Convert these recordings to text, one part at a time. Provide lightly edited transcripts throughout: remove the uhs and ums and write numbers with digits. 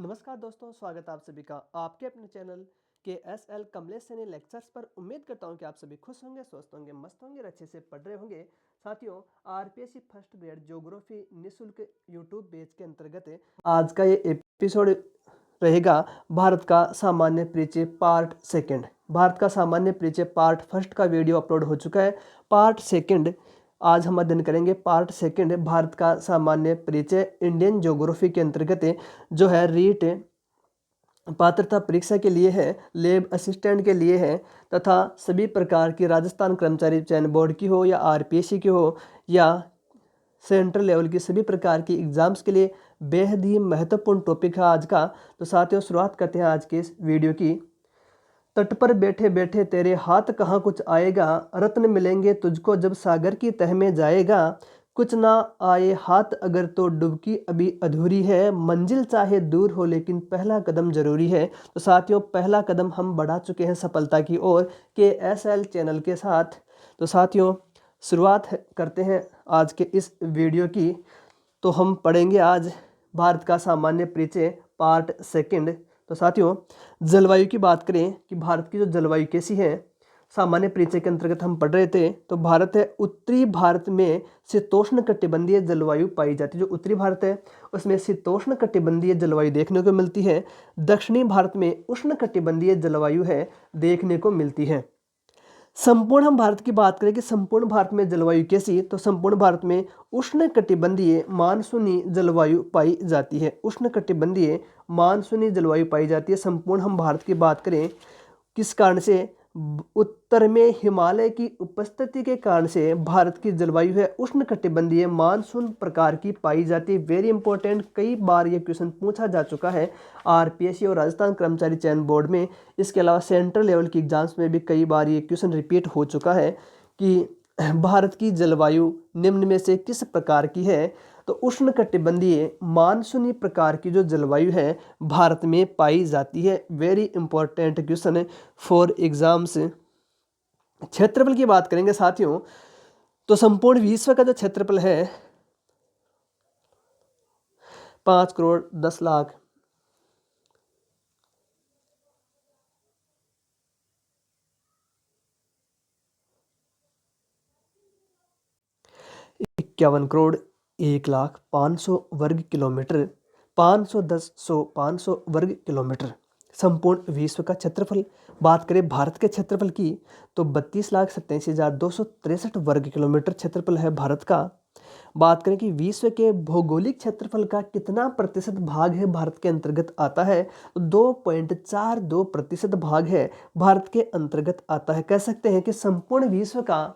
नमस्कार दोस्तों, स्वागत है आप सभी का आपके अपने चैनल के S L Kamlesh Saini lectures पर। उम्मीद करता हूं कि आप सभी खुश होंगे, स्वस्थ होंगे, मस्त होंगे और अच्छे से पढ़ रहे होंगे। साथियों, आरपीएससी फर्स्ट ग्रेड ज्योग्राफी निःशुल्क यूट्यूब पेज के अंतर्गत आज का ये एपिसोड रहेगा भारत का सामान्य परिचय पार्ट सेकंड। भारत का सामान्य परिचय पार्ट फर्स्ट का वीडियो अपलोड हो चुका है। पार्ट सेकंड आज हम अध्ययन करेंगे। पार्ट सेकंड भारत का सामान्य परिचय इंडियन ज्योग्राफी के अंतर्गत जो है रीट पात्रता परीक्षा के लिए है, लैब असिस्टेंट के लिए है तथा सभी प्रकार की राजस्थान कर्मचारी चयन बोर्ड की हो या आरपीएससी की हो या सेंट्रल लेवल की सभी प्रकार की एग्जाम्स के लिए बेहद ही महत्वपूर्ण टॉपिक है आज का। तो साथियों, शुरुआत करते हैं आज के इस वीडियो की। तट पर बैठे बैठे तेरे हाथ कहाँ कुछ आएगा, रत्न मिलेंगे तुझको जब सागर की तह में जाएगा। कुछ ना आए हाथ अगर तो डुबकी अभी अधूरी है, मंजिल चाहे दूर हो लेकिन पहला कदम जरूरी है। तो साथियों, पहला कदम हम बढ़ा चुके हैं सफलता की ओर के एस.एल चैनल के साथ। तो साथियों, शुरुआत करते हैं आज के इस वीडियो की। तो हम पढ़ेंगे आज भारत का सामान्य परिचय पार्ट सेकंड। तो साथियों, जलवायु की बात करें कि भारत की जो जलवायु कैसी है, सामान्य परिचय के अंतर्गत हम पढ़ रहे थे। तो भारत है, उत्तरी भारत में शीतोष्ण कटिबंधीय जलवायु पाई जाती है। जो उत्तरी भारत है उसमें शीतोष्ण कटिबंधीय जलवायु देखने को मिलती है। दक्षिणी भारत में उष्ण कटिबंधीय जलवायु है देखने को मिलती है। संपूर्ण हम भारत की बात करें कि संपूर्ण भारत में जलवायु कैसी, तो संपूर्ण भारत में उष्ण कटिबंधीय मानसूनी जलवायु पाई जाती है। उष्ण कटिबंधीय मानसूनी जलवायु पाई जाती है। संपूर्ण हम भारत की बात करें किस कारण से, उत्तर में हिमालय की उपस्थिति के कारण से भारत की जलवायु है उष्ण कटिबंधीय मानसून प्रकार की पाई जाती है। वेरी इंपॉर्टेंट, कई बार ये क्वेश्चन पूछा जा चुका है आरपीएससी और राजस्थान कर्मचारी चयन बोर्ड में। इसके अलावा सेंट्रल लेवल की एग्जाम्स में भी कई बार ये क्वेश्चन रिपीट हो चुका है कि भारत की जलवायु निम्न में से किस प्रकार की है। तो उष्ण कटिबंधीय मानसूनी प्रकार की जो जलवायु है भारत में पाई जाती है। Very important question for exams. क्षेत्रफल की बात करेंगे साथियों, तो संपूर्ण विश्व का जो क्षेत्रफल है 5,10,00,000 51,01,05,00,000 वर्ग किलोमीटर, 510 वर्ग किलोमीटर संपूर्ण विश्व का क्षेत्रफल। बात करें भारत के क्षेत्रफल की तो 32,87,263 वर्ग किलोमीटर क्षेत्रफल है भारत का। बात करें कि विश्व के भौगोलिक क्षेत्रफल का कितना प्रतिशत भाग है भारत के अंतर्गत आता है, तो 2.42% भाग है भारत के अंतर्गत आता है। कह सकते हैं कि संपूर्ण विश्व का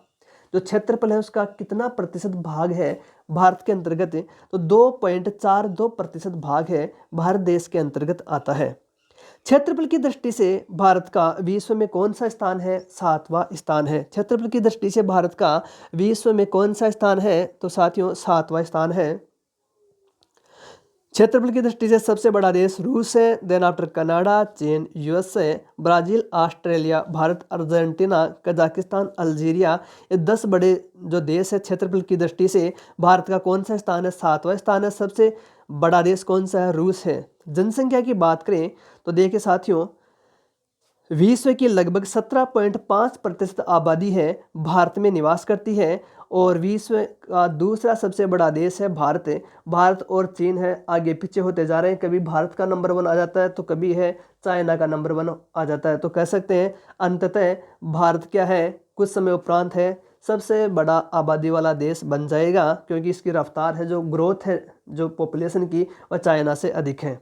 जो क्षेत्रफल है उसका कितना प्रतिशत भाग है भारत के अंतर्गत, तो 2.42% भाग है भारत देश के अंतर्गत आता है। क्षेत्रफल की दृष्टि से भारत का विश्व में कौन सा स्थान है, 7वां स्थान है। क्षेत्रफल की दृष्टि से भारत का विश्व में कौन सा स्थान है, तो साथियों 7वां स्थान है। क्षेत्रफल की दृष्टि से सबसे बड़ा देश रूस है, देन आफ्टर कनाडा, चीन, USA, Brazil, Australia, Bharat, Argentina, Kazakhstan, Algeria, ये 10 बड़े जो देश है क्षेत्रफल की दृष्टि से। भारत का कौन सा स्थान है, 7वां स्थान है। सबसे बड़ा देश कौन सा है, रूस है। जनसंख्या की बात करें तो देखिए साथियों, विश्व की लगभग 17.5% आबादी है भारत में निवास करती है और विश्व का दूसरा सबसे बड़ा देश है भारत। भारत और चीन है आगे पीछे होते जा रहे हैं। कभी भारत का नंबर 1 आ जाता है तो कभी है चाइना का नंबर 1 आ जाता है। तो कह सकते हैं अंततः भारत क्या है, कुछ समय उपरांत है सबसे बड़ा आबादी वाला देश बन जाएगा, क्योंकि इसकी रफ्तार है जो ग्रोथ है जो पॉपुलेशन की वह चाइना से अधिक है।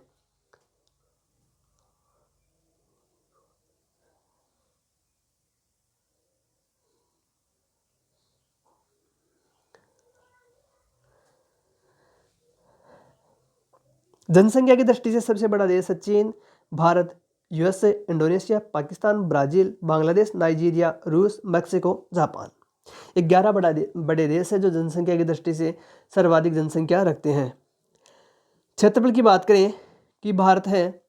जनसंख्या की दृष्टि से सबसे बड़ा देश है चीन, Bharat, USA, Indonesia, Pakistan, Brazil, Bangladesh, Nigeria, रूस, मेक्सिको, जापान। 11 बड़े देश है जो जनसंख्या की दृष्टि से सर्वाधिक जनसंख्या रखते हैं। क्षेत्रफल की बात करें कि भारत है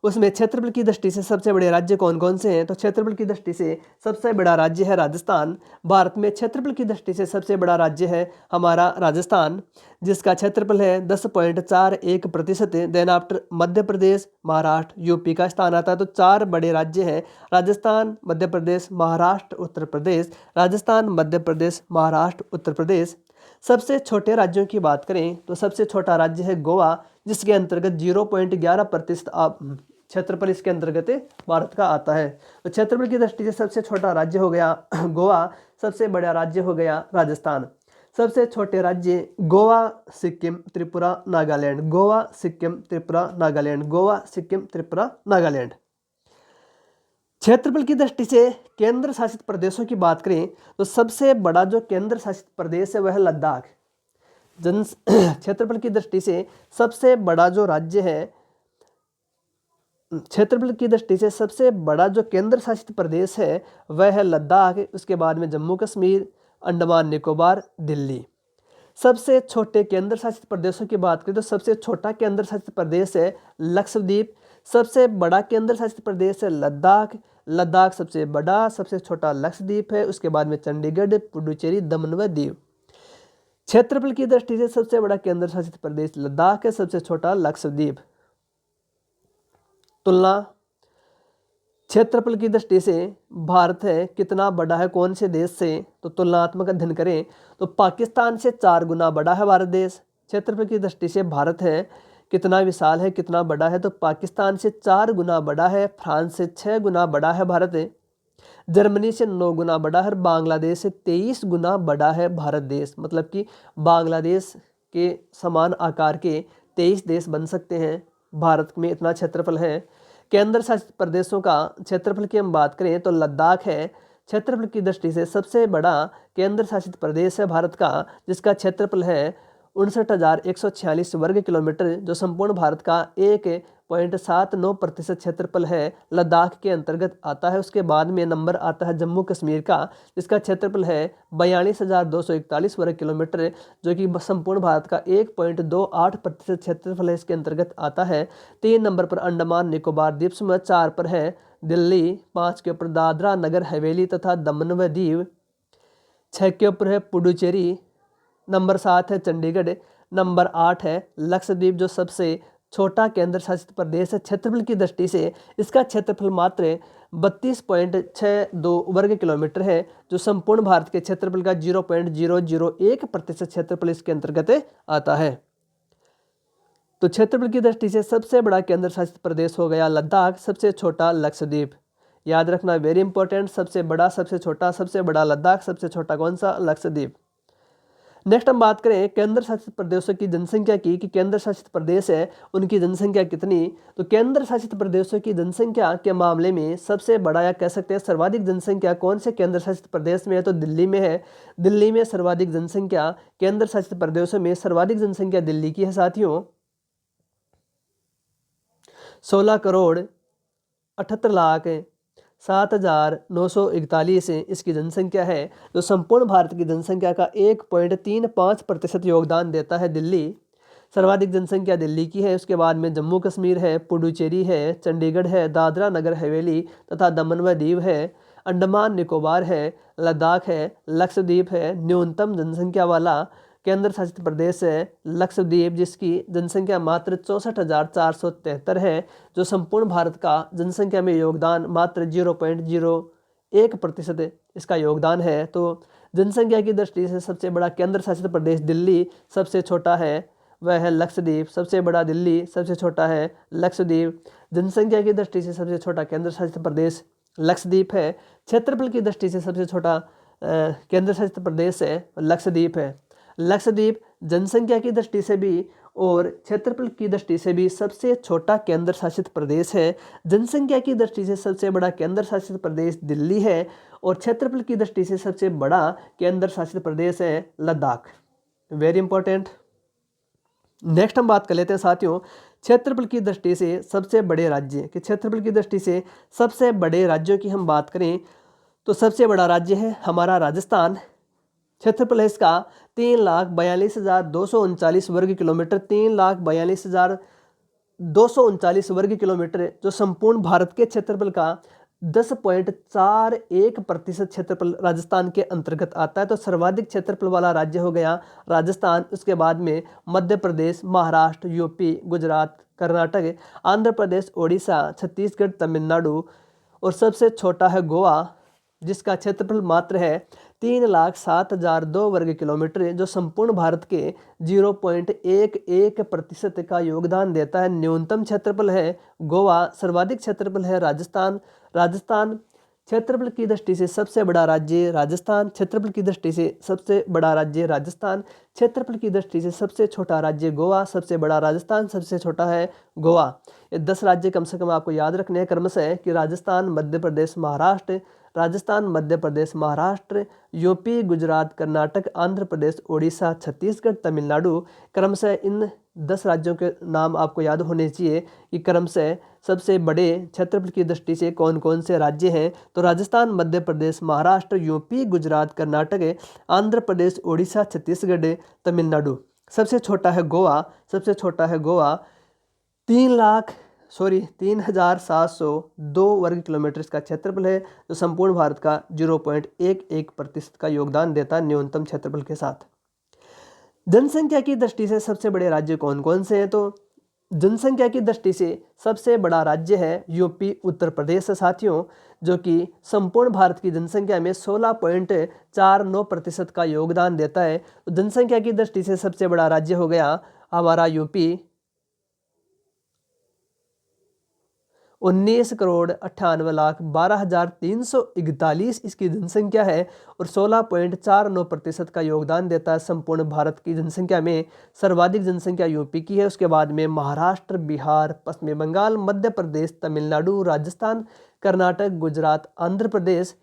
उसमें क्षेत्रफल की दृष्टि से सबसे बड़े राज्य कौन कौन से हैं? तो क्षेत्रफल की दृष्टि से सबसे बड़ा राज्य है राजस्थान। भारत में क्षेत्रफल की दृष्टि से सबसे बड़ा राज्य है हमारा राजस्थान, जिसका क्षेत्रफल है 10.41%। Then after Madhya Pradesh, Maharashtra, UP का स्थान आता है। तो 4 बड़े राज्य हैं, राजस्थान, मध्य प्रदेश, महाराष्ट्र, उत्तर प्रदेश। राजस्थान, मध्य प्रदेश, महाराष्ट्र, उत्तर प्रदेश। सबसे छोटे राज्यों की बात करें तो सबसे छोटा राज्य है गोवा, जिसके अंतर्गत 0.11% क्षेत्रफल इसके अंतर्गत भारत का आता है। तो क्षेत्रफल की दृष्टि से सबसे छोटा राज्य हो गया गोवा, सबसे बड़ा राज्य हो गया राजस्थान। सबसे छोटे राज्य गोवा, सिक्किम, त्रिपुरा, नागालैंड। गोवा, सिक्किम, त्रिपुरा, नागालैंड। गोवा, सिक्किम, त्रिपुरा, नागालैंड। क्षेत्रफल की दृष्टि से केंद्र शासित प्रदेशों की बात करें तो सबसे बड़ा जो केंद्र शासित प्रदेश है वह है लद्दाख। क्षेत्रफल की दृष्टि से सबसे बड़ा जो राज्य है, क्षेत्रफल की दृष्टि से सबसे बड़ा जो केंद्र शासित प्रदेश है वह है लद्दाख। उसके बाद में जम्मू कश्मीर, अंडमान निकोबार, दिल्ली। सबसे छोटे केंद्र शासित प्रदेशों की बात करें तो सबसे छोटा केंद्र शासित प्रदेश है लक्षद्वीप। सबसे बड़ा केंद्र शासित प्रदेश है लद्दाख। लद्दाख सबसे बड़ा, सबसे छोटा लक्षद्वीप है। उसके बाद में चंडीगढ़, पुडुचेरी, दमन व दीव। क्षेत्रफल की दृष्टि से सबसे बड़ा केंद्र शासित प्रदेश लद्दाख है, सबसे छोटा लक्षद्वीप। तुलना क्षेत्रफल की दृष्टि से भारत है कितना बड़ा है कौन से देश से? तो तुलनात्मक अध्ययन करें तो पाकिस्तान से 4 गुना बड़ा है भारत देश। क्षेत्रफल की दृष्टि से भारत है कितना विशाल है, कितना बड़ा है? तो पाकिस्तान से 4 गुना बड़ा है, फ्रांस से 6 गुना बड़ा है भारत है, जर्मनी से 9 गुना बड़ा है, बांग्लादेश से 23 गुना बड़ा है भारत देश। मतलब कि बांग्लादेश के समान आकार के 23 देश बन सकते हैं, भारत में इतना क्षेत्रफल है। केंद्र शासित प्रदेशों का क्षेत्रफल की हम बात करें तो लद्दाख है क्षेत्रफल की दृष्टि से सबसे बड़ा केंद्र शासित प्रदेश है भारत का, जिसका क्षेत्रफल है 59,146 वर्ग किलोमीटर, जो संपूर्ण भारत का 1.79% क्षेत्रफल है लद्दाख के अंतर्गत आता है। उसके बाद में नंबर आता है जम्मू कश्मीर का, जिसका क्षेत्रफल है 42,241 वर्ग किलोमीटर, जो कि संपूर्ण भारत का 1.28% क्षेत्रफल है इसके अंतर्गत आता है। 3 नंबर पर अंडमान निकोबार द्वीप समूह, 4 पर है दिल्ली, 5 के ऊपर दादरा नगर हवेली तथा दमन व दीव, 6 के ऊपर है पुडुचेरी, नंबर 7 है चंडीगढ़, नंबर 8 है लक्षद्वीप, जो सबसे छोटा केंद्र शासित प्रदेश है क्षेत्रफल की दृष्टि से। इसका क्षेत्रफल मात्र 32.62 वर्ग किलोमीटर है, जो संपूर्ण भारत के क्षेत्रफल का 0.001% क्षेत्रफल इसके अंतर्गत आता है। तो क्षेत्रफल की दृष्टि से सबसे बड़ा केंद्र शासित प्रदेश हो गया लद्दाख, सबसे छोटा लक्षद्वीप। याद रखना, वेरी इंपॉर्टेंट, सबसे बड़ा, सबसे छोटा, सबसे बड़ा लद्दाख, सबसे छोटा कौन सा? लक्षद्वीप। नेक्स्ट हम बात करें केंद्र शासित प्रदेशों की जनसंख्या की, कि केंद्र शासित प्रदेश है उनकी जनसंख्या कितनी। तो केंद्र शासित प्रदेशों की जनसंख्या के मामले में सबसे बड़ा या कह सकते हैं सर्वाधिक जनसंख्या कौन से केंद्र शासित प्रदेश में है? तो दिल्ली में है। दिल्ली में सर्वाधिक जनसंख्या, केंद्र शासित प्रदेशों में सर्वाधिक जनसंख्या दिल्ली की है साथियों। 16,78,07,941 इसकी जनसंख्या है, जो संपूर्ण भारत की जनसंख्या का 1.35% योगदान देता है दिल्ली। सर्वाधिक जनसंख्या दिल्ली की है। उसके बाद में जम्मू कश्मीर है, पुडुचेरी है, चंडीगढ़ है, दादरा नगर हवेली तथा दमन व दीव है, अंडमान निकोबार है, लद्दाख है, लक्षद्वीप है। न्यूनतम जनसंख्या वाला केंद्र शासित प्रदेश है लक्षद्वीप, जिसकी जनसंख्या मात्र 64,473 है, जो संपूर्ण भारत का जनसंख्या में योगदान मात्र 0.01% इसका योगदान है। तो जनसंख्या की दृष्टि से सबसे बड़ा केंद्र शासित प्रदेश दिल्ली, सबसे छोटा है वह है लक्षद्वीप। सबसे बड़ा दिल्ली, सबसे छोटा है लक्षद्वीप। जनसंख्या की दृष्टि से सबसे छोटा केंद्र शासित प्रदेश लक्षद्वीप है। क्षेत्रफल की दृष्टि से सबसे छोटा केंद्र शासित प्रदेश है लक्षद्वीप है। लक्षद्वीप जनसंख्या की दृष्टि से भी और क्षेत्रफल की दृष्टि से भी सबसे छोटा केंद्र शासित प्रदेश है। जनसंख्या की दृष्टि से सबसे बड़ा केंद्र शासित प्रदेश दिल्ली है और क्षेत्रफल की दृष्टि से सबसे बड़ा केंद्र शासित प्रदेश है लद्दाख। Very important. नेक्स्ट हम बात कर लेते हैं साथियों क्षेत्रफल की दृष्टि से सबसे बड़े राज्य, कि क्षेत्रफल की दृष्टि से सबसे बड़े राज्यों की हम बात करें तो सबसे बड़ा राज्य है हमारा राजस्थान। क्षेत्रफल है इसका 3,42,239 वर्ग किलोमीटर, 3,42,000 वर्ग किलोमीटर है, जो संपूर्ण भारत के क्षेत्रफल का 10.41% क्षेत्रफल राजस्थान के अंतर्गत आता है। तो सर्वाधिक क्षेत्रफल वाला राज्य हो गया राजस्थान। उसके बाद में मध्य प्रदेश, महाराष्ट्र, यूपी, गुजरात, कर्नाटक, आंध्र प्रदेश, ओडिशा, छत्तीसगढ़, तमिलनाडु और सबसे छोटा है गोवा, जिसका क्षेत्रफल मात्र है 3,07,002 वर्ग किलोमीटर, जो संपूर्ण भारत के 0.11% का योगदान देता है। न्यूनतम क्षेत्रफल है गोवा, सर्वाधिक क्षेत्रफल है राजस्थान। राजस्थान क्षेत्रफल की दृष्टि से सबसे बड़ा राज्य राजस्थान, क्षेत्रफल की दृष्टि से सबसे बड़ा राज्य राजस्थान, क्षेत्रफल की दृष्टि से सबसे छोटा राज्य गोवा, सबसे बड़ा राजस्थान, सबसे छोटा है गोवा। ये 10 राज्य कम से कम आपको याद रखने हैं क्रमशः कि राजस्थान, मध्य प्रदेश, महाराष्ट्र, राजस्थान, मध्य प्रदेश, महाराष्ट्र, यूपी, गुजरात, कर्नाटक, आंध्र प्रदेश, ओडिशा, छत्तीसगढ़, तमिलनाडु। क्रमशः इन 10 राज्यों के नाम आपको याद होने चाहिए कि क्रमशः सबसे बड़े क्षेत्रफल की दृष्टि से कौन कौन से राज्य हैं। तो राजस्थान, मध्य प्रदेश, महाराष्ट्र, यूपी, गुजरात, कर्नाटक, आंध्र प्रदेश, ओडिशा, छत्तीसगढ़, तमिलनाडु। सबसे छोटा है गोवा, सबसे छोटा है गोवा। 3,702 वर्ग किलोमीटर इसका क्षेत्रफल है, जो संपूर्ण भारत का 0.11% का योगदान देता है न्यूनतम क्षेत्रफल के साथ। जनसंख्या की दृष्टि से सबसे बड़े राज्य कौन कौन से हैं? तो जनसंख्या की दृष्टि से सबसे बड़ा राज्य है यूपी, उत्तर प्रदेश साथियों, जो कि संपूर्ण भारत की जनसंख्या में 16.49% का योगदान देता है। तो जनसंख्या की दृष्टि से सबसे बड़ा राज्य हो गया हमारा यूपी, 19,98,12,341 इसकी जनसंख्या है और 16.49% का योगदान देता है संपूर्ण भारत की जनसंख्या में। सर्वाधिक जनसंख्या यूपी की है, उसके बाद में महाराष्ट्र, बिहार, पश्चिम बंगाल, मध्य प्रदेश, तमिलनाडु, राजस्थान, कर्नाटक, गुजरात, आंध्र प्रदेश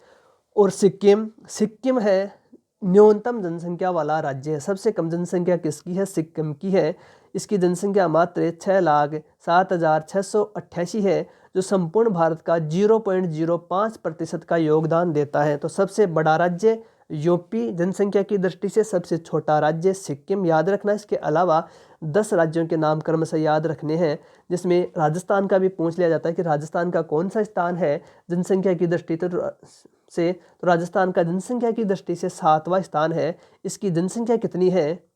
और सिक्किम। सिक्किम है न्यूनतम जनसंख्या वाला राज्य है। सबसे कम जनसंख्या किसकी है? सिक्किम की है। इसकी जनसंख्या मात्र 6,07,688 है, जो संपूर्ण भारत का 0.05% का योगदान देता है। तो सबसे बड़ा राज्य यूपी, जनसंख्या की दृष्टि से सबसे छोटा राज्य सिक्किम, याद रखना। इसके अलावा 10 राज्यों के नाम क्रमशः याद रखने हैं, जिसमें राजस्थान का भी पूछ लिया जाता है कि राजस्थान का कौन सा स्थान है जनसंख्या की दृष्टि से। तो राजस्थान का जनसंख्या की दृष्टि से 7वां स्थान है। इसकी जनसंख्या कितनी है?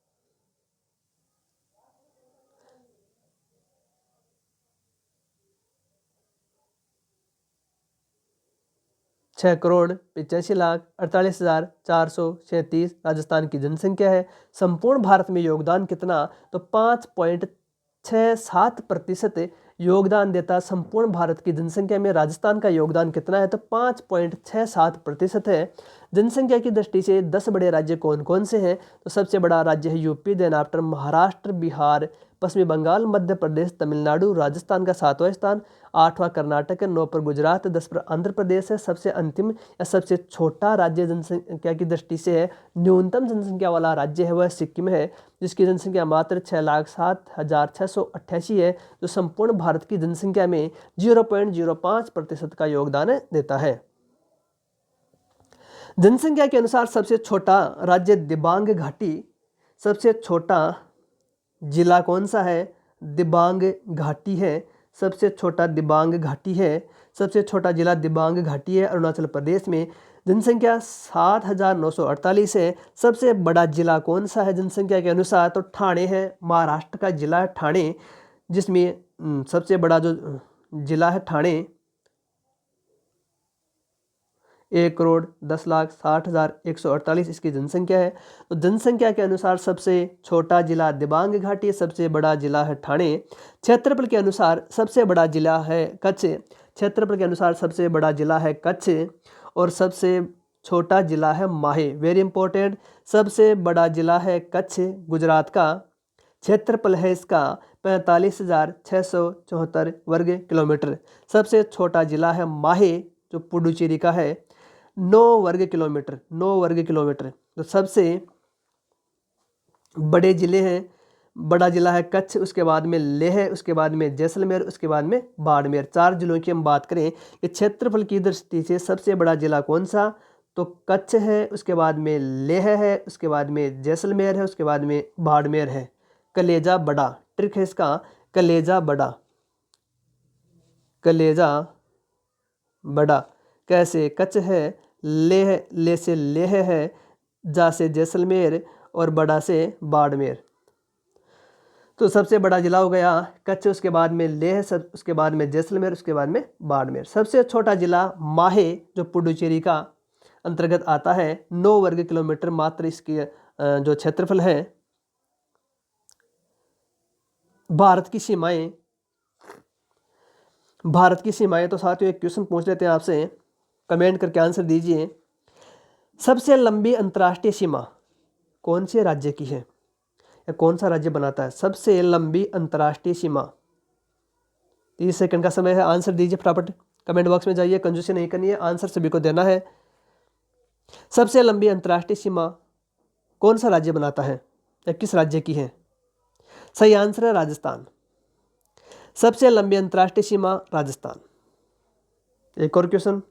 6,85,48,437 राजस्थान की जनसंख्या है। संपूर्ण भारत में योगदान कितना? तो 5.67% योगदान देता संपूर्ण भारत की जनसंख्या में। राजस्थान का योगदान कितना है? तो 5.67% है। जनसंख्या की दृष्टि से 10 बड़े राज्य कौन कौन से हैं? तो सबसे बड़ा राज्य है UP, then after Maharashtra, Bihar, Paschim Bangal, Madhya Pradesh, Tamil Nadu, Rajasthan का 7वां स्थान, 8वां कर्नाटक है, 9 पर गुजरात, 10 पर आंध्र प्रदेश है। सबसे अंतिम या सबसे छोटा राज्य जनसंख्या की दृष्टि से है, न्यूनतम जनसंख्या वाला राज्य है, वह सिक्किम है, जिसकी जनसंख्या मात्र 6,07,688 है, जो संपूर्ण भारत की जनसंख्या में 0.05% का योगदान देता है। जनसंख्या के अनुसार सबसे छोटा राज्य दिबांग घाटी। सबसे छोटा जिला कौन सा है? दिबांग घाटी है। सबसे छोटा दिबांग घाटी है। सबसे छोटा जिला दिबांग घाटी है, अरुणाचल प्रदेश में। जनसंख्या 7,948 है। सबसे बड़ा जिला कौन सा है जनसंख्या के अनुसार? तो ठाणे है, महाराष्ट्र का जिला है ठाणे, जिसमें सबसे बड़ा जो जिला है ठाणे, 1,10,60,148 इसकी जनसंख्या है। तो जनसंख्या के अनुसार सबसे छोटा जिला दिबांग घाटी, सबसे बड़ा जिला है ठाणे। क्षेत्रफल के अनुसार सबसे बड़ा जिला है कच्छ। क्षेत्रफल के अनुसार सबसे बड़ा जिला है कच्छ और सबसे छोटा जिला है माहे। वेरी इंपॉर्टेंट, सबसे बड़ा जिला है कच्छ गुजरात का। क्षेत्रफल है इसका 45,674 वर्ग किलोमीटर। सबसे छोटा जिला है माहे, जो पुडुचेरी का है, 9 वर्ग किलोमीटर। 9 वर्ग किलोमीटर। तो सबसे बड़े जिले हैं, बड़ा जिला है कच्छ, उसके बाद में लेह, उसके बाद में जैसलमेर, उसके बाद में बाड़मेर। 4 जिलों की हम बात करें कि क्षेत्रफल की दृष्टि से सबसे बड़ा जिला कौन सा? तो कच्छ है, उसके बाद में लेह है, उसके बाद में जैसलमेर है, उसके बाद में बाड़मेर है। कलेजा बड़ा, ट्रिक है इसका, कलेजा बड़ा। कलेजा बड़ा। कैसे कच्छ है, लेह ले से लेह है, जा से जैसलमेर और बड़ा से बाड़मेर। तो सबसे बड़ा जिला हो गया कच्छ, उसके बाद में लेह, उसके बाद में जैसलमेर, उसके बाद में बाड़मेर। सबसे छोटा जिला माहे जो पुडुचेरी का अंतर्गत आता है, 9 वर्ग किलोमीटर मात्र इसकी जो क्षेत्रफल है। भारत की सीमाएं, भारत की सीमाएं, तो साथियों एक क्वेश्चन पूछ लेते हैं आपसे, कमेंट करके आंसर दीजिए। सबसे लंबी अंतर्राष्ट्रीय सीमा कौन से राज्य की है, या कौन सा राज्य बनाता है सबसे लंबी अंतर्राष्ट्रीय सीमा? 30 सेकंड का समय है, आंसर दीजिए फटाफट, कमेंट बॉक्स में जाइए, कंजूसी नहीं करनी है, आंसर सभी को देना है। सबसे लंबी अंतर्राष्ट्रीय सीमा कौन सा राज्य बनाता है, या किस राज्य की है? सही आंसर है राजस्थान। सबसे लंबी अंतर्राष्ट्रीय सीमा राजस्थान। एक और क्वेश्चन,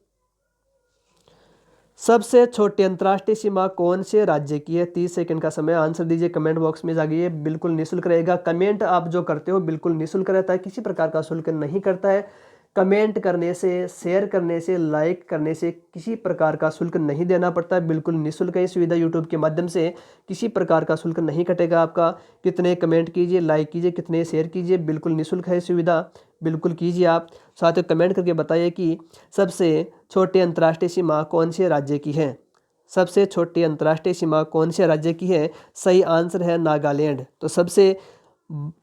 सबसे छोटी अंतर्राष्ट्रीय सीमा कौन से राज्य की है? 30 सेकंड का समय, आंसर दीजिए, कमेंट बॉक्स में जाइए, बिल्कुल निःशुल्क रहेगा। कमेंट आप जो करते हो बिल्कुल निःशुल्क रहता है, किसी प्रकार का शुल्क नहीं करता है। कमेंट करने से, शेयर करने से, लाइक करने से किसी प्रकार का शुल्क नहीं देना पड़ता है, बिल्कुल निःशुल्क है सुविधा। यूट्यूब के माध्यम से किसी प्रकार का शुल्क नहीं कटेगा आपका। कितने कमेंट कीजिए, लाइक कीजिए, कितने शेयर कीजिए, बिल्कुल निःशुल्क है सुविधा, बिल्कुल कीजिए आप। साथ ही कमेंट करके बताइए कि सबसे छोटी अंतर्राष्ट्रीय सीमा कौन से राज्य की है? सबसे छोटी अंतर्राष्ट्रीय सीमा कौन से राज्य की है? सही आंसर है नागालैंड। तो सबसे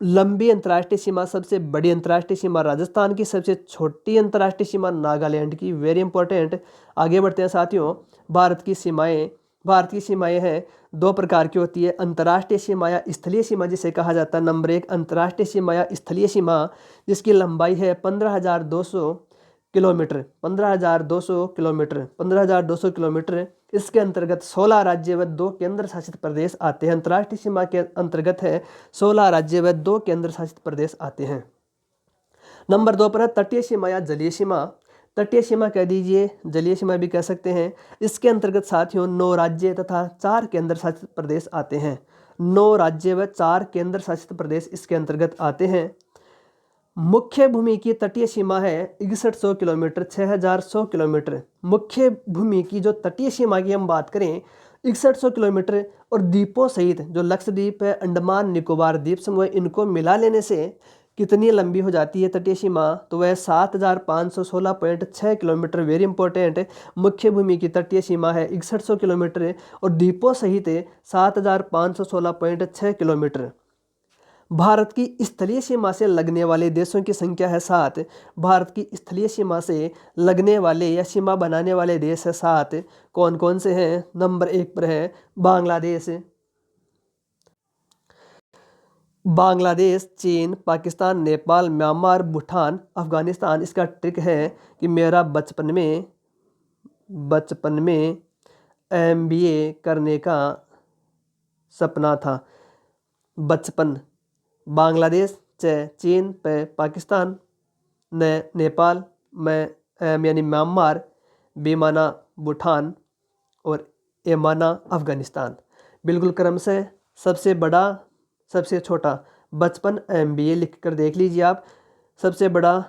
लंबी अंतर्राष्ट्रीय सीमा, सबसे बड़ी अंतर्राष्ट्रीय सीमा राजस्थान की, सबसे छोटी अंतर्राष्ट्रीय सीमा नागालैंड की। Very important. आगे बढ़ते हैं साथियों। भारत की सीमाएं, भारत की सीमाएं हैं 2 प्रकार की होती है, अंतर्राष्ट्रीय सीमा या स्थलीय सीमा जिसे कहा जाता है। नंबर 1 अंतर्राष्ट्रीय सीमा या स्थलीय सीमा, जिसकी लंबाई है 15,200 किलोमीटर, 15,200 किलोमीटर, 15,200 किलोमीटर। इसके अंतर्गत 16 राज्य व 2 केंद्र शासित प्रदेश आते हैं। अंतर्राष्ट्रीय सीमा के अंतर्गत है 16 राज्य व 2 केंद्र शासित प्रदेश आते हैं। नंबर 2 पर है तटीय सीमा या जलीय सीमा। तटीय सीमा कह दीजिए, जलीय सीमा भी कह सकते हैं। इसके अंतर्गत साथियों 9 राज्य तथा 4 केंद्र शासित प्रदेश आते हैं। 9 राज्य व 4 केंद्र शासित प्रदेश इसके अंतर्गत आते हैं। मुख्य भूमि की तटीय सीमा है 6100 किलोमीटर, 6100 किलोमीटर। मुख्य भूमि की जो तटीय सीमा की हम बात करें 6100 किलोमीटर, और द्वीपों सहित जो लक्षद्वीप है, अंडमान निकोबार द्वीप समूह, इनको मिला लेने से कितनी लंबी हो जाती है तटीय सीमा? तो वह 7516.6 किलोमीटर। Very important. मुख्य भूमि की तटीय सीमा है 6100 किलोमीटर और द्वीपों सहित 7516.6 किलोमीटर। भारत की स्थलीय सीमा से लगने वाले देशों की संख्या है 7। भारत की स्थलीय सीमा से लगने वाले या सीमा बनाने वाले देश है 7। कौन कौन से हैं? नंबर 1 पर है बांग्लादेश, बांग्लादेश, चीन, पाकिस्तान, नेपाल, म्यांमार, भूटान, अफगानिस्तान। इसका ट्रिक है कि मेरा बचपन में MBA करने का सपना था। बचपन, बांग्लादेश, चीन, पाकिस्तान, नेपाल, यानी म्यांमार, बी माना भूटान और ए माना अफगानिस्तान। बिल्कुल क्रम से सबसे बड़ा, सबसे छोटा। बचपन MBA लिख कर देख लीजिए आप। सबसे बड़ा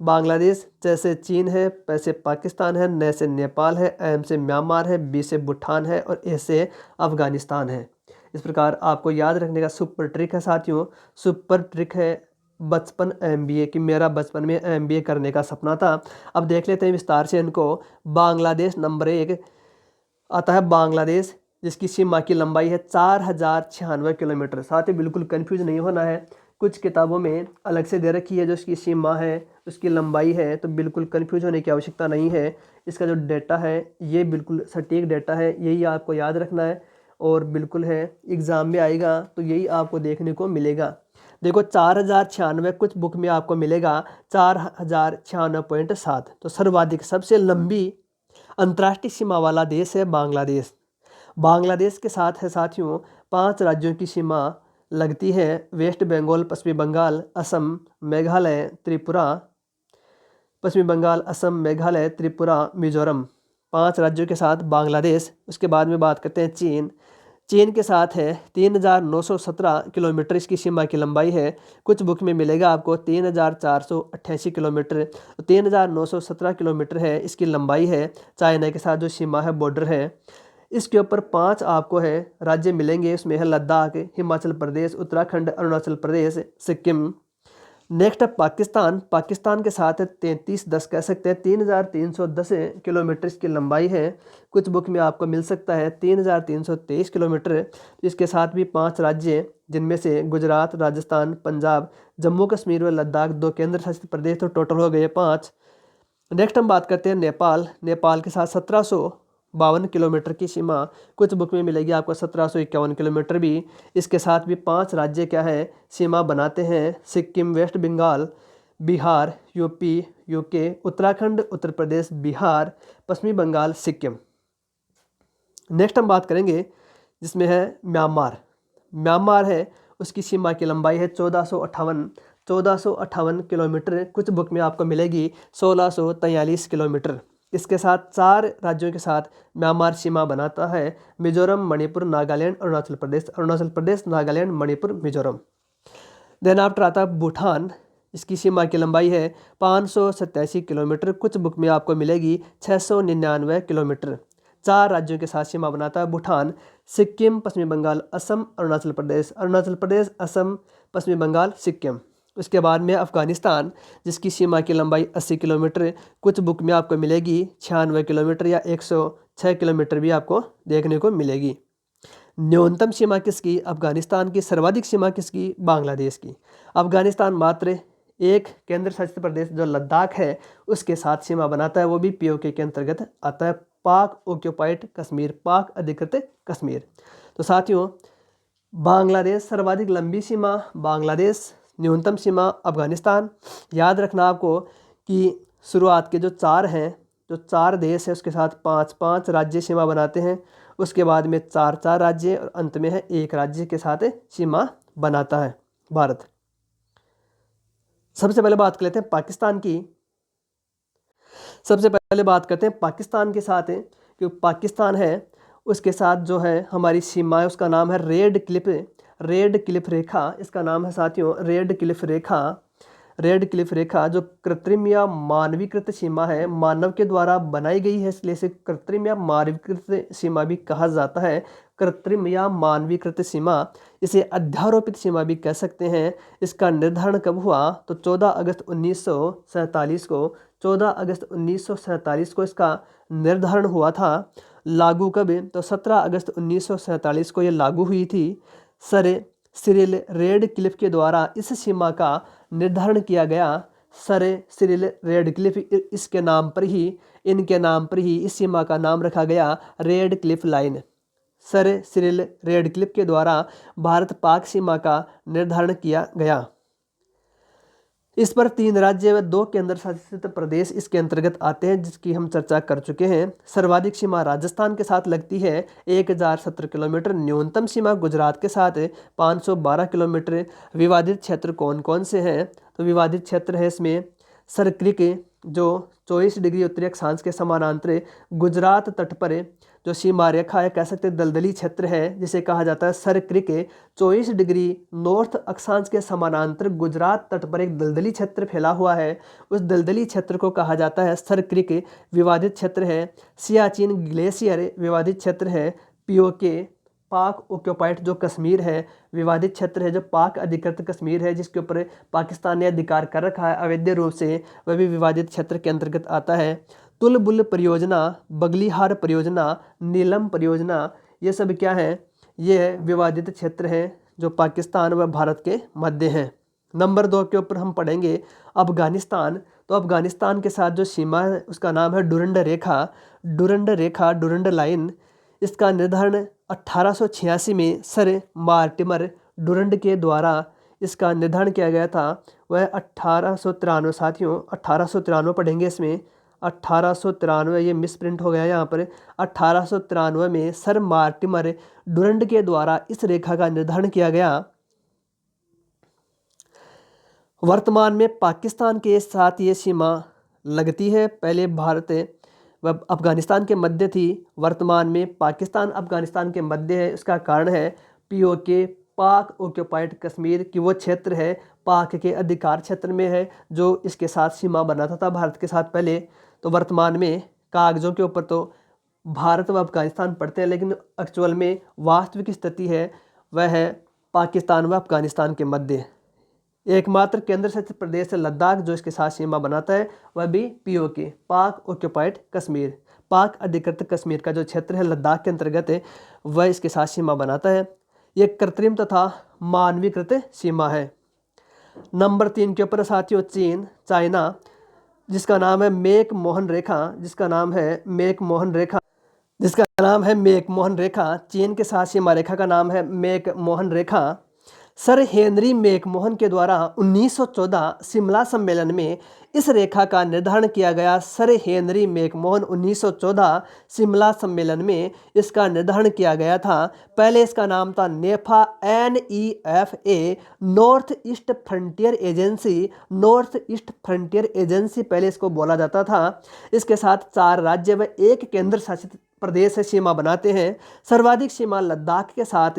बांग्लादेश, जैसे चीन है, पैसे पाकिस्तान है, न से नेपाल है, M से म्यांमार है, B से भूटान है और A से अफगानिस्तान है। इस प्रकार आपको याद रखने का सुपर ट्रिक है साथियों, सुपर ट्रिक है बचपन MBA कि मेरा बचपन में MBA करने का सपना था। अब देख लेते हैं विस्तार से इनको। बांग्लादेश नंबर 1 आता है, बांग्लादेश, जिसकी सीमा की लंबाई है 4096 किलोमीटर। साथ ही बिल्कुल कंफ्यूज नहीं होना है, कुछ किताबों में अलग से दे रखी है जो इसकी सीमा है, उसकी लंबाई है, तो बिल्कुल कंफ्यूज होने की आवश्यकता नहीं है। इसका जो डेटा है ये बिल्कुल सटीक डेटा है, यही आपको याद रखना है और बिल्कुल है एग्ज़ाम में आएगा तो यही आपको देखने को मिलेगा। देखो 4096, कुछ बुक में आपको मिलेगा 4096.7। तो सर्वाधिक सबसे लंबी अंतर्राष्ट्रीय सीमा वाला देश है बांग्लादेश। बांग्लादेश के साथ है साथियों 5 राज्यों की सीमा लगती है, वेस्ट बंगाल, पश्चिमी बंगाल, असम, मेघालय, त्रिपुरा। पश्चिमी बंगाल, असम, मेघालय, त्रिपुरा, मिजोरम, 5 राज्यों के साथ बांग्लादेश। उसके बाद में बात करते हैं चीन। चीन के साथ है 3917 किलोमीटर इसकी सीमा की लंबाई है। कुछ बुक में मिलेगा आपको 3488 किलोमीटर। तो 3917 किलोमीटर है इसकी लंबाई है। चाइना के साथ जो सीमा है, बॉर्डर है। इसके ऊपर 5 आपको है राज्य मिलेंगे। उसमें है लद्दाख, हिमाचल प्रदेश, उत्तराखंड, अरुणाचल प्रदेश, सिक्किम। नेक्स्ट है पाकिस्तान। पाकिस्तान के साथ 3310 कह सकते हैं, 3310 किलोमीटर इसकी लंबाई है। कुछ बुक में आपको मिल सकता है 3323 किलोमीटर। इसके साथ भी 5 राज्य, जिनमें से गुजरात, राजस्थान, पंजाब, जम्मू कश्मीर व लद्दाख 2 केंद्र शासित प्रदेश, तो टोटल हो गए 5। नेक्स्ट हम बात करते हैं नेपाल। नेपाल के साथ 1752 किलोमीटर की सीमा। कुछ बुक में मिलेगी आपको 1751 किलोमीटर भी। इसके साथ भी 5 राज्य क्या है, सीमा बनाते हैं। Sikkim, west Bengal, Bihar, UP, UK, Uttarakhand, Uttar Pradesh, Bihar, पश्चिमी बंगाल, सिक्किम। नेक्स्ट हम बात करेंगे जिसमें है म्यांमार। म्यांमार है, उसकी सीमा की लंबाई है 1458 किलोमीटर। कुछ बुक में आपको मिलेगी 1643 किलोमीटर। इसके साथ 4 राज्यों के साथ म्यांमार सीमा बनाता है। मिजोरम, मणिपुर, नागालैंड, अरुणाचल प्रदेश, नागालैंड, मणिपुर, मिजोरम। देन आफ्टर आता है भूटान। इसकी सीमा की लंबाई है 587 किलोमीटर। कुछ बुक में आपको मिलेगी 699 किलोमीटर। 4 राज्यों के साथ सीमा बनाता है भूटान। सिक्किम, पश्चिमी बंगाल, असम, अरुणाचल प्रदेश, असम, पश्चिमी बंगाल, सिक्किम। उसके बाद में अफगानिस्तान, जिसकी सीमा की लंबाई 80 किलोमीटर। कुछ बुक में आपको मिलेगी 96 किलोमीटर या 106 किलोमीटर भी आपको देखने को मिलेगी। न्यूनतम सीमा किसकी? अफगानिस्तान की। सर्वाधिक सीमा किसकी? बांग्लादेश की। अफगानिस्तान मात्र एक केंद्र शासित प्रदेश जो लद्दाख है उसके साथ सीमा बनाता है, वो भी पीओके के अंतर्गत आता है, पाक ऑक्यूपाइड कश्मीर, पाक अधिकृत कश्मीर। तो साथियों, बांग्लादेश सर्वाधिक लंबी सीमा बांग्लादेश, न्यूनतम सीमा अफगानिस्तान। याद रखना आपको कि शुरुआत के जो 4 हैं, जो 4 देश हैं, उसके साथ 5-5 राज्य सीमा बनाते हैं। उसके बाद में 4-4 राज्य और अंत में है 1 राज्य के साथ सीमा बनाता है भारत। सबसे पहले बात कर लेते हैं पाकिस्तान की। सबसे पहले बात करते हैं पाकिस्तान के साथ, कि पाकिस्तान है उसके साथ जो है हमारी सीमा है, उसका नाम है रेड क्लिफ रेखा। इसका नाम है साथियों रेड क्लिफ रेखा, जो कृत्रिम या मानवीकृत सीमा है, मानव के द्वारा बनाई गई है, इसलिए इसे कृत्रिम या मानवीकृत सीमा भी कहा जाता है। कृत्रिम या मानवीकृत सीमा, इसे अध्यारोपित सीमा भी कह सकते हैं। इसका निर्धारण कब हुआ? तो 14 अगस्त 1947 को 14 अगस्त 1947 को इसका निर्धारण हुआ था। लागू कब? तो 17 अगस्त 1947 को ये लागू हुई थी। सर सिरिल रेडक्लिफ के द्वारा इस सीमा का निर्धारण किया गया। सर सिरिल रेडक्लिफ, इनके नाम पर ही इस सीमा का नाम रखा गया Radcliffe line. Sir Cyril Radcliffe के द्वारा भारत पाक सीमा का निर्धारण किया गया। इस पर 3 राज्य व 2 केंद्र शासित प्रदेश इसके अंतर्गत आते हैं, जिसकी हम चर्चा कर चुके हैं। सर्वाधिक सीमा राजस्थान के साथ लगती है 1070 किलोमीटर। न्यूनतम सीमा गुजरात के साथ 512 किलोमीटर। विवादित क्षेत्र कौन कौन से हैं? तो विवादित क्षेत्र है इसमें सरक्रिक, जो 24 डिग्री उत्तरी अक्षांश के समानांतर गुजरात तट पर जो सीमा रेखा है, कह सकते हैं दलदली क्षेत्र है, जिसे कहा जाता है सरक्रिक। 24 डिग्री नॉर्थ अक्षांश के समानांतर गुजरात तट पर एक दलदली क्षेत्र फैला हुआ है, उस दलदली क्षेत्र को कहा जाता है सरक्रिक। विवादित क्षेत्र है सियाचिन ग्लेशियर, विवादित क्षेत्र है पीओके, पाक ऑक्यूपाइड जो कश्मीर है, विवादित क्षेत्र है जो पाक अधिकृत कश्मीर है, जिसके ऊपर पाकिस्तान ने अधिकार कर रखा है अवैध रूप से, वह भी विवादित क्षेत्र के अंतर्गत आता है। तुलबुल परियोजना, बगलीहार परियोजना, नीलम परियोजना, ये सब क्या है? ये विवादित क्षेत्र है जो पाकिस्तान व भारत के मध्य हैं। नंबर 2 के ऊपर हम पढ़ेंगे अफगानिस्तान। तो अफगानिस्तान के साथ जो सीमा है उसका नाम है डुरंड लाइन। इसका निर्धारण 1886 में सर मार्टिमर डुरंड के द्वारा इसका निर्धारण किया गया था। वह 1893 साथियों 1893 पढ़ेंगे इसमें। 1893, ये मिसप्रिंट हो गया यहाँ पर। 1893 में सर मार्टिमर डुरंड के द्वारा इस रेखा का निर्धारण किया गया। वर्तमान में पाकिस्तान के साथ ये सीमा लगती है। पहले भारत वह अफगानिस्तान के मध्य थी। वर्तमान में पाकिस्तान अफगानिस्तान के मध्य है। इसका कारण है POK, पाक ऑक्यूपाइड कश्मीर की वो क्षेत्र है, पाक के अधिकार क्षेत्र में है, जो इसके साथ सीमा बनाता था भारत के साथ पहले। तो वर्तमान में कागज़ों के ऊपर तो भारत व अफगानिस्तान पड़ते हैं, लेकिन एक्चुअल में वास्तविक स्थिति है वह है पाकिस्तान व अफगानिस्तान के मध्य। एकमात्र केंद्र शासित प्रदेश लद्दाख जो इसके साथ सीमा बनाता है वह भी POK, पाक ऑक्यूपाइड कश्मीर, पाक अधिकृत कश्मीर का जो क्षेत्र है लद्दाख के अंतर्गत है, वह इसके साथ सीमा बनाता है। ये कृत्रिम तथा मानवीकृत सीमा है। नंबर 3 के ऊपर साथियों चीन, चाइना, जिसका नाम है मैकमोहन रेखा, जिसका नाम है मैकमोहन रेखा, चीन के साथ सीमा रेखा का नाम है मैकमोहन रेखा। सर हेनरी मैकमोहन के द्वारा 1914 शिमला सम्मेलन में इस रेखा का निर्धारण किया गया। सर हेनरी मैकमोहन 1914 शिमला सम्मेलन में इसका निर्धारण किया गया था। पहले इसका नाम था नेफा, NEFA, north east frontier agency, north east frontier agency पहले इसको बोला जाता था। इसके साथ 4 राज्य व 1 केंद्र शासित प्रदेश से सीमा बनाते हैं। सर्वाधिक सीमा लद्दाख के साथ,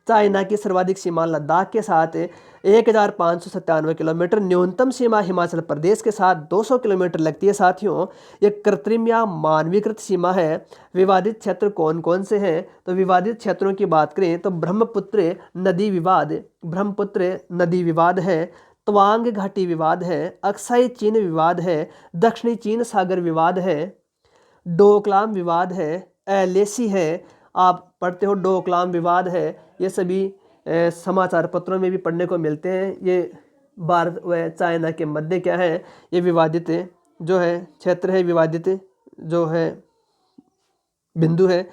चाइना की सर्वाधिक सीमा लद्दाख के साथ 1597 किलोमीटर, न्यूनतम सीमा हिमाचल प्रदेश के साथ 200 किलोमीटर लगती है। साथियों ये कृत्रिम या मानवीकृत सीमा है। विवादित क्षेत्र कौन कौन से हैं? तो विवादित क्षेत्रों की बात करें तो ब्रह्मपुत्र नदी विवाद है, तवांग घाटी विवाद है, अक्साई चीन विवाद है, दक्षिणी चीन सागर विवाद है, डोकलाम विवाद है, LAC है, आप पढ़ते हो डोकलाम विवाद है। ये सभी समाचार पत्रों में भी पढ़ने को मिलते हैं। ये भारत व चाइना के मध्य क्या है, ये विवादित जो है क्षेत्र है, विवादित जो है बिंदु है।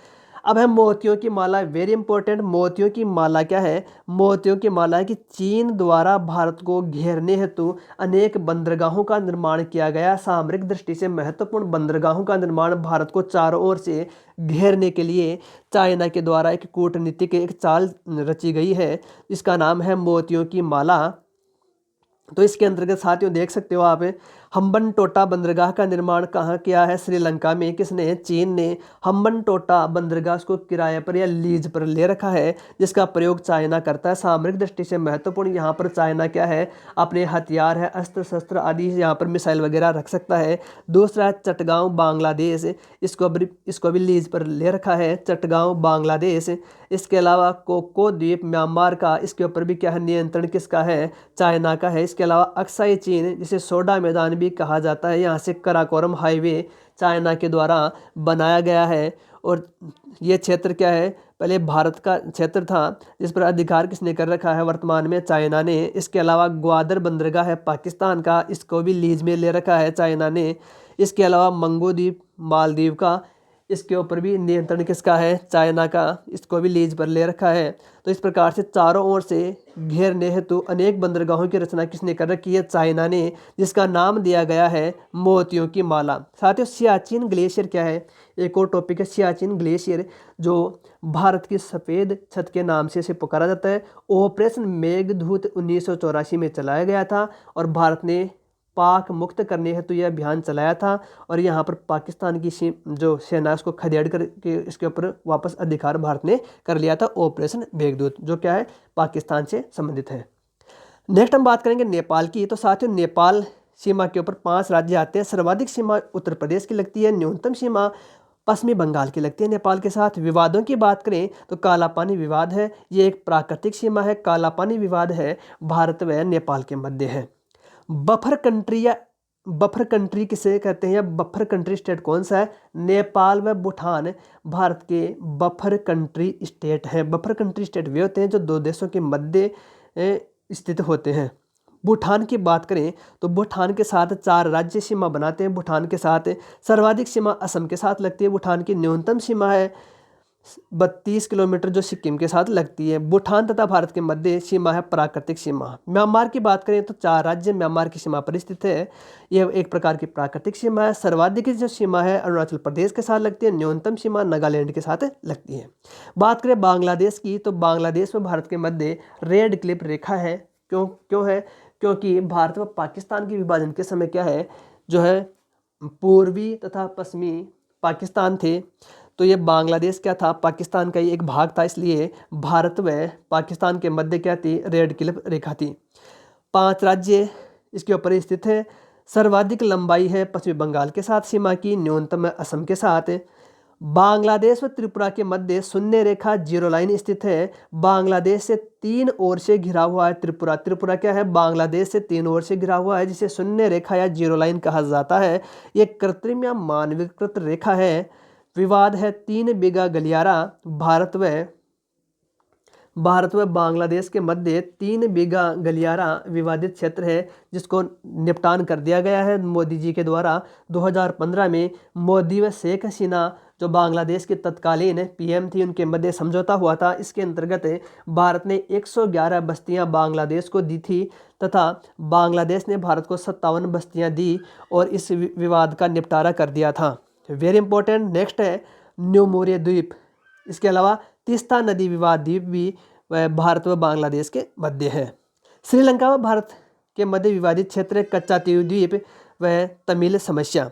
अब है मोतियों की माला, वेरी इंपॉर्टेंट। मोतियों की माला क्या है? मोतियों की माला है कि चीन द्वारा भारत को घेरने हेतु अनेक बंदरगाहों का निर्माण किया गया। सामरिक दृष्टि से महत्वपूर्ण बंदरगाहों का निर्माण भारत को चारों ओर से घेरने के लिए चाइना के द्वारा एक कूटनीतिक एक चाल रची गई है। इसका नाम है मोतियों की माला। तो इसके अंतर्गत साथियों देख सकते हो आप, हम्बनटोटा बंदरगाह का निर्माण कहाँ किया है? श्रीलंका में। किसने? चीन ने हम्बनटोटा बंदरगाह को किराए पर या लीज पर ले रखा है, जिसका प्रयोग चाइना करता है। सामरिक दृष्टि से महत्वपूर्ण यहाँ पर चाइना क्या है, अपने हथियार है, अस्त्र शस्त्र आदि, यहाँ पर मिसाइल वगैरह रख सकता है। दूसरा चटगांव बांग्लादेश, इसको भी लीज पर ले रखा है, चटगांव बांग्लादेश। इसके अलावा कोको द्वीप म्यांमार का, इसके ऊपर भी क्या है, नियंत्रण किसका है? चाइना का है। इसके अलावा अक्साई चीन, जिसे सोडा मैदान भी कहा जाता है, यहाँ से कराकोरम हाईवे चाइना के द्वारा बनाया गया है। और ये क्षेत्र क्या है, पहले भारत का क्षेत्र था, जिस पर अधिकार किसने कर रखा है? वर्तमान में चाइना ने। इसके अलावा ग्वादर बंदरगाह है पाकिस्तान का, इसको भी लीज में ले रखा है चाइना ने। इसके अलावा मंगो द्वीप मालदीव का, इसके ऊपर भी नियंत्रण किसका है? चाइना का, इसको भी लीज पर ले रखा है। तो इस प्रकार से चारों ओर से घेरने हेतु अनेक बंदरगाहों की रचना किसने कर रखी है? चाइना ने, जिसका नाम दिया गया है मोतियों की माला। साथियों सियाचिन ग्लेशियर क्या है? एक और टॉपिक है सियाचिन ग्लेशियर, जो भारत की सफ़ेद छत के नाम से इसे पुकारा जाता है। ऑपरेशन मेघदूत 1984 में चलाया गया था और भारत ने पाक मुक्त करने हेतु यह अभियान चलाया था। और यहाँ पर पाकिस्तान की जो सेना उसको खदेड़ करके इसके ऊपर वापस अधिकार भारत ने कर लिया था। ऑपरेशन मेघदूत जो क्या है, पाकिस्तान से संबंधित है। नेक्स्ट हम बात करेंगे नेपाल की। तो साथियों नेपाल सीमा के ऊपर 5 राज्य आते हैं। सर्वाधिक सीमा उत्तर प्रदेश की लगती है, न्यूनतम सीमा पश्चिमी बंगाल की लगती है नेपाल के साथ। विवादों की बात करें तो कालापानी विवाद है, ये एक प्राकृतिक सीमा है। कालापानी विवाद है भारत व नेपाल के मध्य है। बफर कंट्री किसे कहते हैं, या बफर कंट्री स्टेट कौन सा है? नेपाल व भूटान भारत के बफर कंट्री स्टेट हैं। बफर कंट्री स्टेट वे होते हैं जो 2 देशों के मध्य स्थित होते हैं। भूटान की बात करें तो भूटान के साथ 4 राज्य सीमा बनाते हैं। भूटान के साथ सर्वाधिक सीमा असम के साथ लगती है। भूटान की न्यूनतम सीमा है 32 किलोमीटर, जो सिक्किम के साथ लगती है। भूटान तथा भारत के मध्य सीमा है प्राकृतिक सीमा। म्यांमार की बात करें तो 4 राज्य म्यांमार की सीमा पर स्थित है। यह एक प्रकार की प्राकृतिक सीमा है। सर्वाधिक जो सीमा है अरुणाचल प्रदेश के साथ लगती है, न्यूनतम सीमा नागालैंड के साथ लगती है। बात करें बांग्लादेश की तो बांग्लादेश व भारत के मध्य रेड क्लिप रेखा है। क्यों है? क्योंकि भारत व पाकिस्तान के विभाजन के समय क्या है, जो है पूर्वी तथा पश्चिमी पाकिस्तान थे, तो ये बांग्लादेश क्या था, पाकिस्तान का ही एक भाग था, इसलिए भारत व पाकिस्तान के मध्य क्या थी, रेड क्लिफ रेखा थी। 5 राज्य इसके ऊपर स्थित है। सर्वाधिक लंबाई है पश्चिमी बंगाल के साथ सीमा की, न्यूनतम असम के साथ। बांग्लादेश व त्रिपुरा के मध्य शून्य रेखा जीरो लाइन स्थित है। बांग्लादेश से 3 ओर से घिरा हुआ है त्रिपुरा। त्रिपुरा क्या है, बांग्लादेश से 3 ओर से घिरा हुआ है, जिसे शून्य रेखा या जीरो लाइन कहा जाता है। ये कृत्रिम या मानवीकृत रेखा है। विवाद है 3 बीघा गलियारा। भारत व बांग्लादेश के मध्य 3 बीघा गलियारा विवादित क्षेत्र है, जिसको निपटान कर दिया गया है मोदी जी के द्वारा 2015 में। मोदी व शेख हसीना जो बांग्लादेश की तत्कालीन पीएम थी, उनके मध्य समझौता हुआ था। इसके अंतर्गत भारत ने 111 बस्तियां बांग्लादेश को दी थी तथा बांग्लादेश ने भारत को 57 बस्तियां दी और इस विवाद का निपटारा कर दिया था। Very important. नेक्स्ट है न्यूमोरिया द्वीप। इसके अलावा तीस्ता नदी विवाद द्वीप भी भारत व बांग्लादेश के मध्य है। श्रीलंका व भारत के मध्य विवादित क्षेत्र कच्चा तीव द्वीप व तमिल समस्या।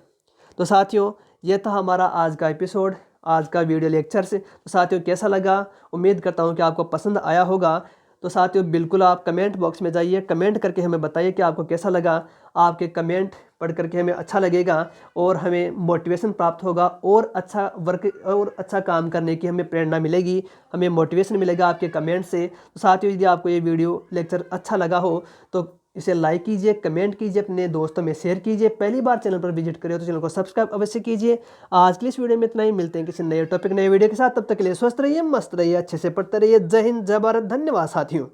तो साथियों, यह था हमारा आज का एपिसोड, आज का वीडियो लेक्चर से। तो साथियों, कैसा लगा? उम्मीद करता हूँ कि आपको पसंद आया होगा। तो साथियों, बिल्कुल आप कमेंट बॉक्स में जाइए, कमेंट करके हमें बताइए कि आपको कैसा लगा। आपके कमेंट पढ़ करके हमें अच्छा लगेगा और हमें मोटिवेशन प्राप्त होगा और अच्छा वर्क और अच्छा काम करने की हमें प्रेरणा मिलेगी, हमें मोटिवेशन मिलेगा आपके कमेंट से। तो साथियों, यदि आपको ये वीडियो लेक्चर अच्छा लगा हो तो इसे लाइक कीजिए, कमेंट कीजिए, अपने दोस्तों में शेयर कीजिए। पहली बार चैनल पर विजिट करिए तो चैनल को सब्सक्राइब अवश्य कीजिए। आज के इस वीडियो में इतना ही। मिलते हैं किसी नए टॉपिक, नए वीडियो के साथ। तब तक के लिए स्वस्थ रहिए, मस्त रहिए, अच्छे से पढ़ते रहिए। जय हिंद, जय भारत। धन्यवाद साथियों।